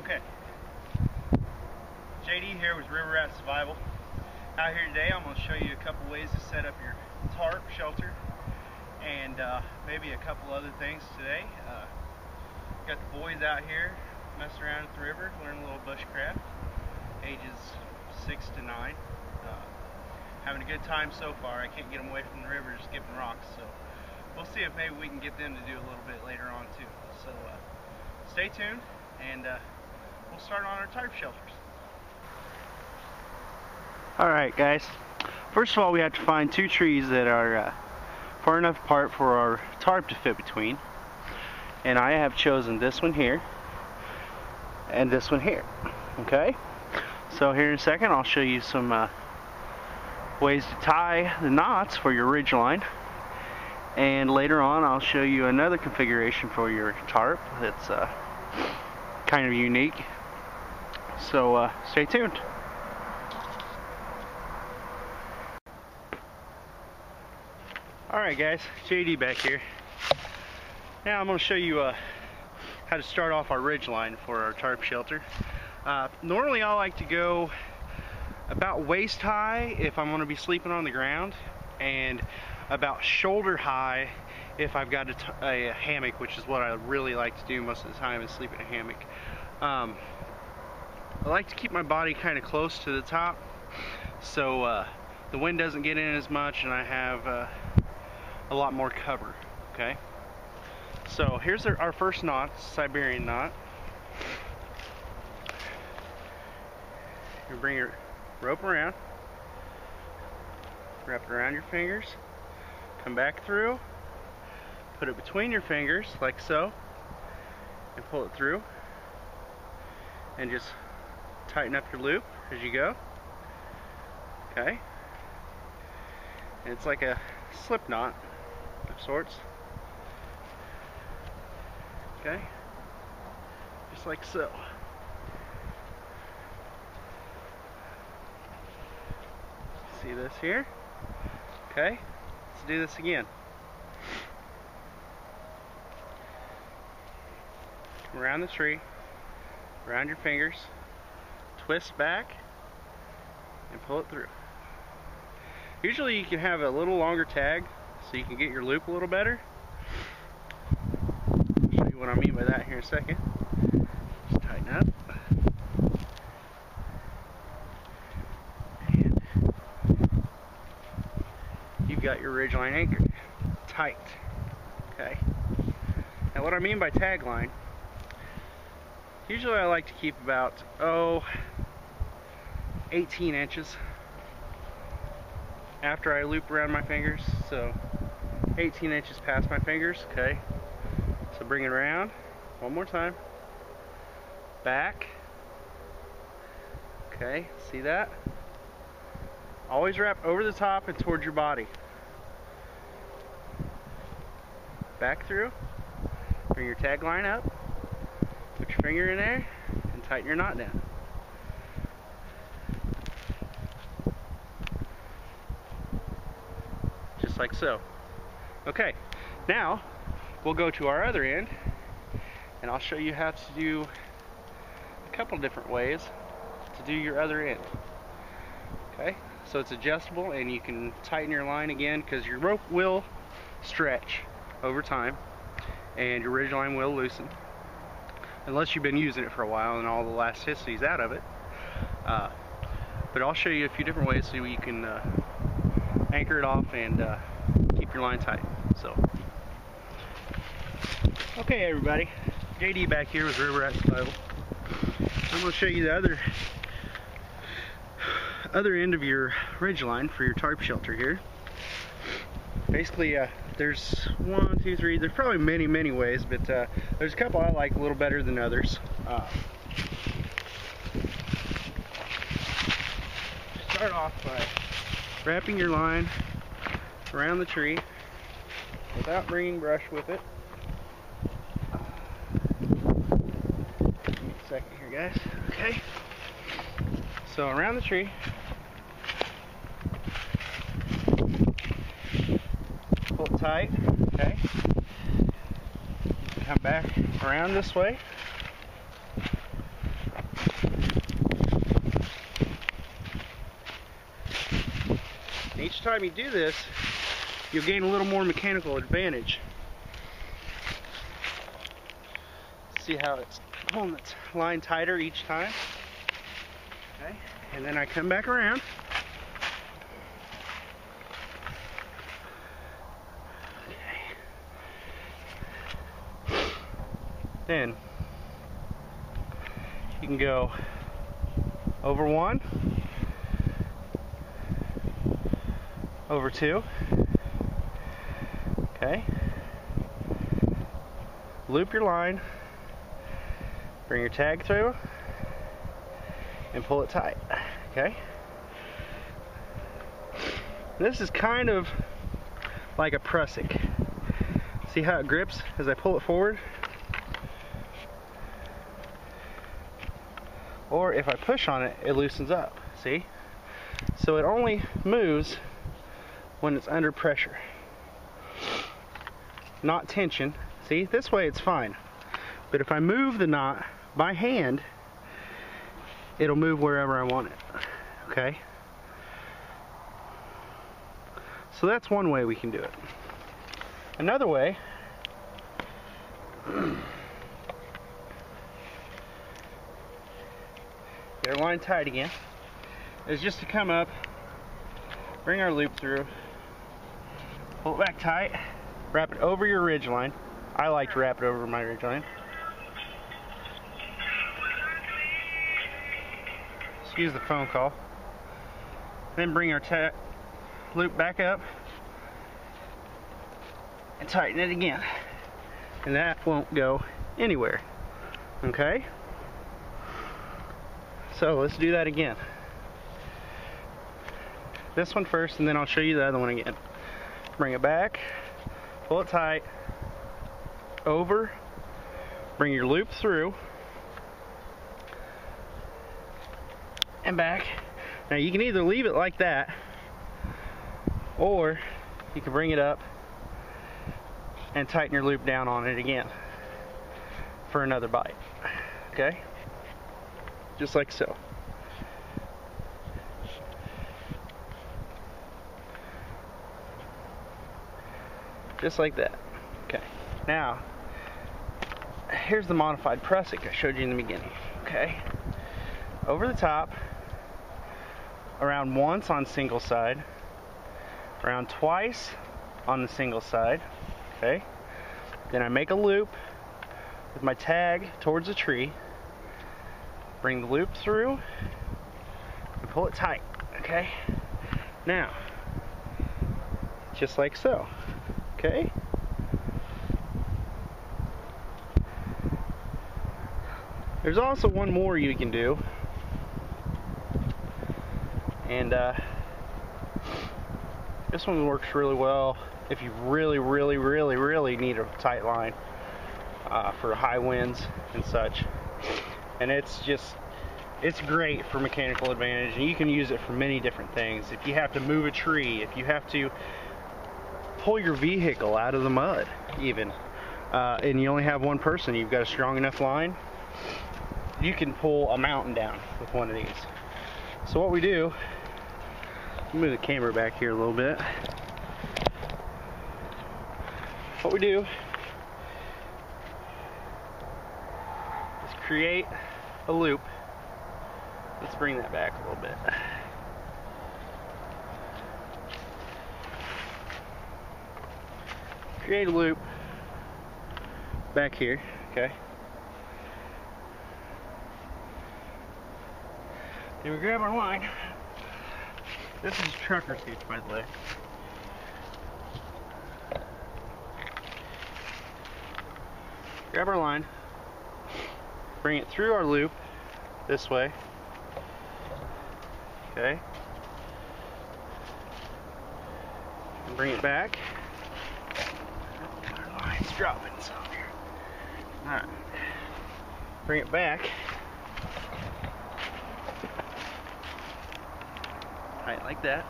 Okay, JD here with River Rat Survival. Out here today I'm going to show you a couple ways to set up your tarp shelter and maybe a couple other things today. Got the boys out here messing around at the river, learning a little bushcraft, ages 6 to 9. Having a good time so far. I can't get them away from the river, just skipping rocks, so we'll see if maybe we can get them to do a little bit later on too. So stay tuned and we'll start on our tarp shelters. Alright guys, first of all we have to find two trees that are far enough apart for our tarp to fit between, and I have chosen this one here and this one here. Okay, so here in a second I'll show you some ways to tie the knots for your ridge line, and later on I'll show you another configuration for your tarp that's kind of unique. So stay tuned. Alright guys, JD back here. Now I'm going to show you how to start off our ridge line for our tarp shelter. Normally I like to go about waist high if I'm going to be sleeping on the ground, and about shoulder high if I've got a hammock, which is what I really like to do most of the time, is sleep in a hammock. I like to keep my body kind of close to the top so the wind doesn't get in as much and I have a lot more cover. Okay, so here's our first knot, Siberian knot. You bring your rope around, wrap it around your fingers, come back through, put it between your fingers like so, and pull it through, and just tighten up your loop as you go. Okay, and it's like a slip knot of sorts. Okay, just like so. See this here? Okay, let's do this again. Come around the tree, around your fingers, twist back, and pull it through. Usually you can have a little longer tag so you can get your loop a little better. I'll show you what I mean by that here in a second. Just tighten up. And you've got your ridge line anchored tight. Okay. Now what I mean by tag line, usually I like to keep about 18 inches after I loop around my fingers, so 18 inches past my fingers. Okay, so bring it around one more time, back. Okay, see that? Always wrap over the top and towards your body. Back through, bring your tag line up, put your finger in there, and tighten your knot down. Just like so. Okay, now we'll go to our other end and I'll show you how to do a couple different ways to do your other end. Okay, so it's adjustable and you can tighten your line again because your rope will stretch over time and your ridge line will loosen unless you've been using it for a while and all the elasticity is out of it. But I'll show you a few different ways so you can anchor it off and keep your line tight. So, okay everybody, JD back here with River Rat Survival. I'm going to show you the other end of your ridge line for your tarp shelter here. Basically, there's 1, 2, 3, there's probably many ways, but there's a couple I like a little better than others. Start off by wrapping your line around the tree without bringing brush with it. Give me a second here guys. Okay, so around the tree, pull it tight. Okay, come back around this way, Each time you do this, you'll gain a little more mechanical advantage. See how it's pulling its line tighter each time. Okay, and then I come back around. Okay. Then you can go over 1, over 2, okay, loop your line, bring your tag through, and pull it tight, okay? This is kind of like a prusik. See how it grips as I pull it forward? Or if I push on it, it loosens up, see? So it only moves when it's under pressure, not tension. See, this way it's fine. But if I move the knot by hand, it'll move wherever I want it, okay? So that's one way we can do it. Another way, get our line tight again, is just to come up, bring our loop through, pull it back tight, wrap it over your ridge line. I like to wrap it over my ridge line. Excuse the phone call. Then bring our loop back up and tighten it again. And that won't go anywhere. Okay? So let's do that again. This one first, and then I'll show you the other one again. Bring it back, pull it tight, over, bring your loop through, and back. Now you can either leave it like that, or you can bring it up and tighten your loop down on it again for another bite. Okay? Just like so. Just like that. Okay. Now, here's the modified prusik I showed you in the beginning. Okay? Over the top, around once on single side, around twice on the single side. Okay? Then I make a loop with my tag towards a tree, bring the loop through, and pull it tight. Okay? Now, just like so. Okay? There's also one more you can do, and this one works really well if you really need a tight line for high winds and such. And it's great for mechanical advantage, and you can use it for many different things. If you have to move a tree, if you have to pull your vehicle out of the mud even, and you only have one person, you've got a strong enough line, you can pull a mountain down with one of these. So what we do, move the camera back here a little bit. What we do is create a loop. Let's bring that back a little bit. Create a loop back here, okay? Then we grab our line. This is trucker stitch, by the way. Grab our line, bring it through our loop this way, okay? And bring it back. Our line's dropping some here. Alright. Bring it back. Right, like that.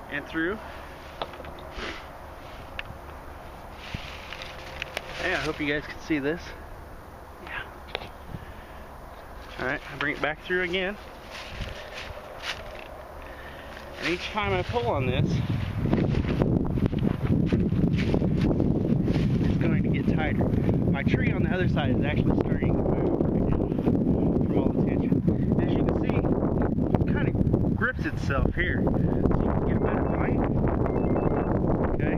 And through. Yeah, I hope you guys can see this. Yeah. Alright, I bring it back through again. And each time I pull on this, it's going to get tighter. My tree on the other side is actually starting to move right now from all the tension. As you can see, it kind of grips itself here. So you can get a better bite. Okay?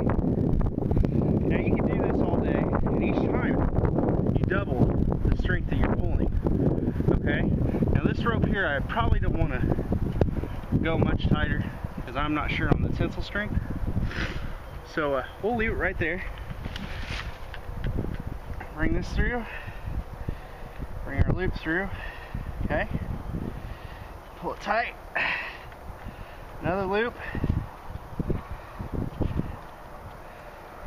Now you can do this all day, and each time you double the strength that you're pulling. Okay? Now this rope here, I probably don't want to go much tighter because I'm not sure on the tensile strength. So we'll leave it right there. Bring this through. Bring our loop through. Okay? Pull it tight. Another loop.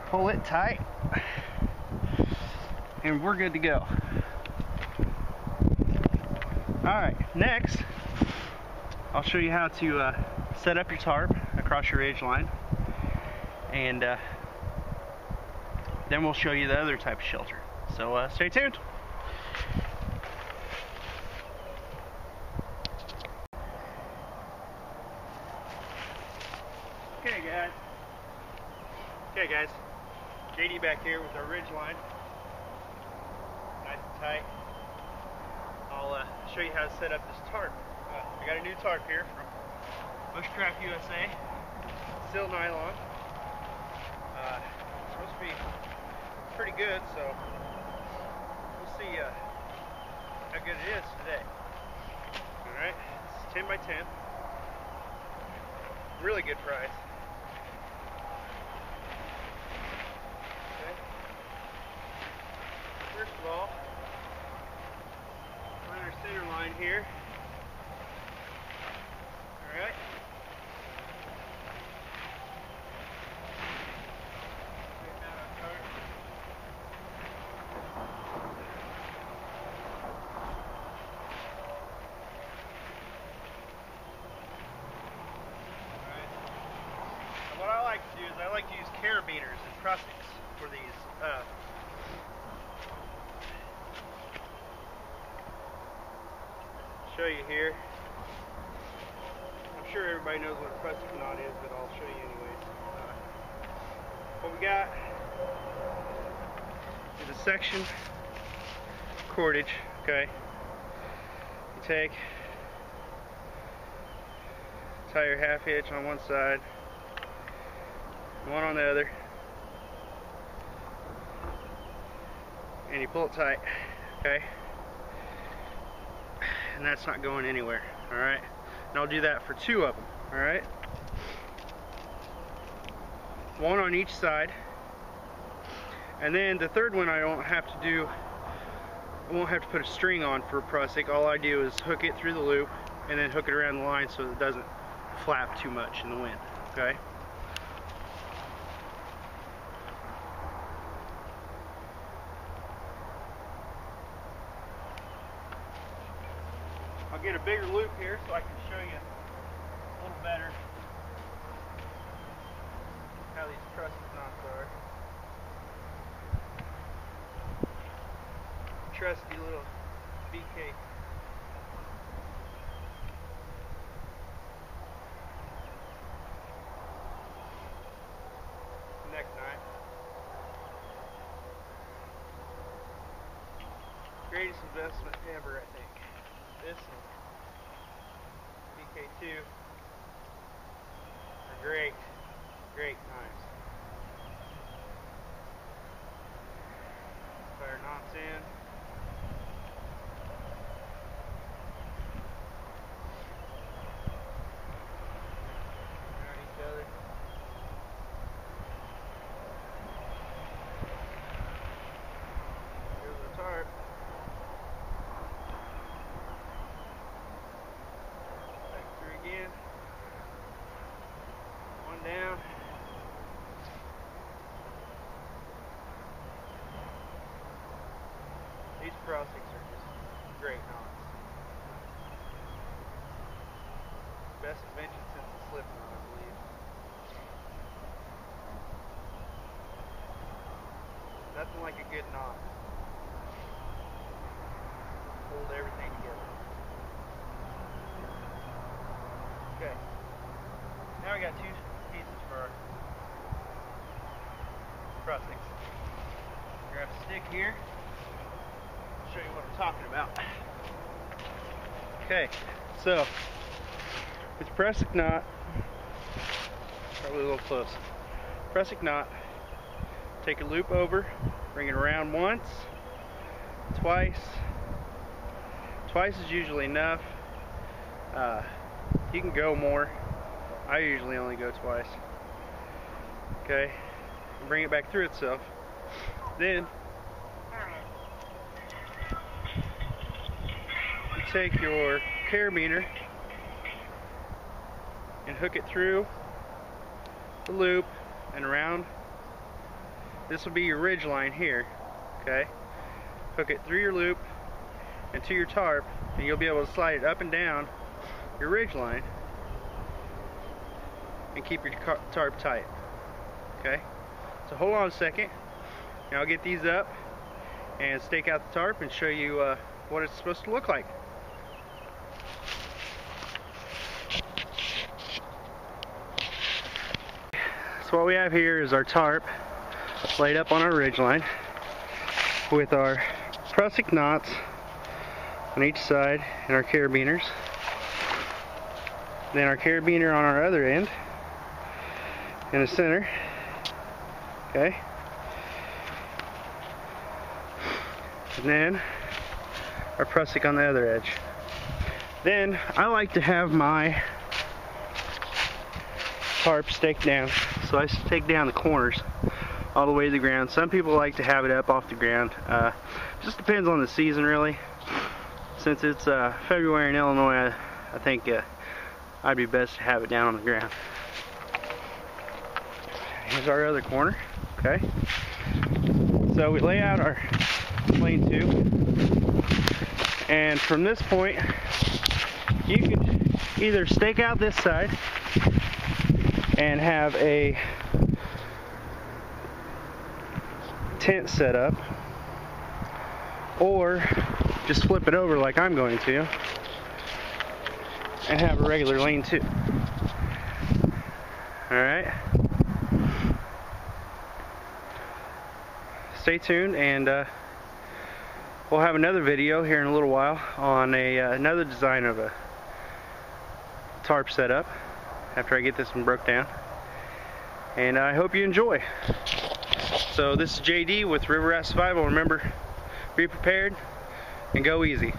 Pull it tight. And we're good to go. Alright, next I'll show you how to set up your tarp across your ridge line, and then we'll show you the other type of shelter. So stay tuned. Okay guys, JD back here with our ridge line, nice and tight. I'll show you how to set up this tarp. I got a new tarp here from Bushcraft USA, steel nylon. It's supposed to be pretty good, so we'll see how good it is today. Alright, it's 10 by 10. Really good price. Okay. First of all, find our center line here. Alright. What I like to do is I like to use carabiners and prussics for these. Show you here. I'm sure everybody knows what a prussic knot is, but I'll show you anyways. What we got is a section cordage. Okay. You tie your half hitch on one side, one on the other, and you pull it tight. Okay. And that's not going anywhere. Alright, and I'll do that for 2 of them. Alright, one on each side, and then the third one I won't have to put a string on for a prussic. All I do is hook it through the loop and then hook it around the line so it doesn't flap too much in the wind. Okay. I'll get a bigger loop here so I can show you a little better how these trusses knots are. Trusty little BK. Neck knife. Greatest investment ever, I think. This and BK2 are great knives. Fire knots in. Around each other. Here's the tarp. Back through again. One down. These prussics are just great knots. Best invention since the slip knot, I believe. Nothing like a good knot. Hold everything together. Okay. Now we got two pieces for our prussics. Grab a stick here. Show you what I'm talking about. Okay, so with prussic knot, probably a little close. Prussic knot, take a loop over, bring it around once, twice. Twice is usually enough. You can go more. I usually only go twice. Okay, and bring it back through itself. Then you take your carabiner and hook it through the loop and around. This will be your ridge line here. Okay, hook it through your loop and to your tarp, and you'll be able to slide it up and down your ridge line and keep your tarp tight. Okay, so hold on a second and I'll get these up and stake out the tarp and show you what it's supposed to look like. So what we have here is our tarp laid up on our ridge line with our prussic knots on each side and our carabiners. Then our carabiner on our other end in the center. Okay. And then our prussic on the other edge. Then I like to have my tarp staked down. So I stake down the corners all the way to the ground. Some people like to have it up off the ground. Just depends on the season, really. Since it's February in Illinois, I think I'd be best to have it down on the ground. Here's our other corner. Okay. So we lay out our lane 2, and from this point you can either stake out this side and have a tent set up, or just flip it over like I'm going to and have a regular lane 2. Alright, stay tuned, and we'll have another video here in a little while on another design of a tarp setup after I get this one broke down, and I hope you enjoy. So this is JD with River Rat Survival. Remember, be prepared and go easy.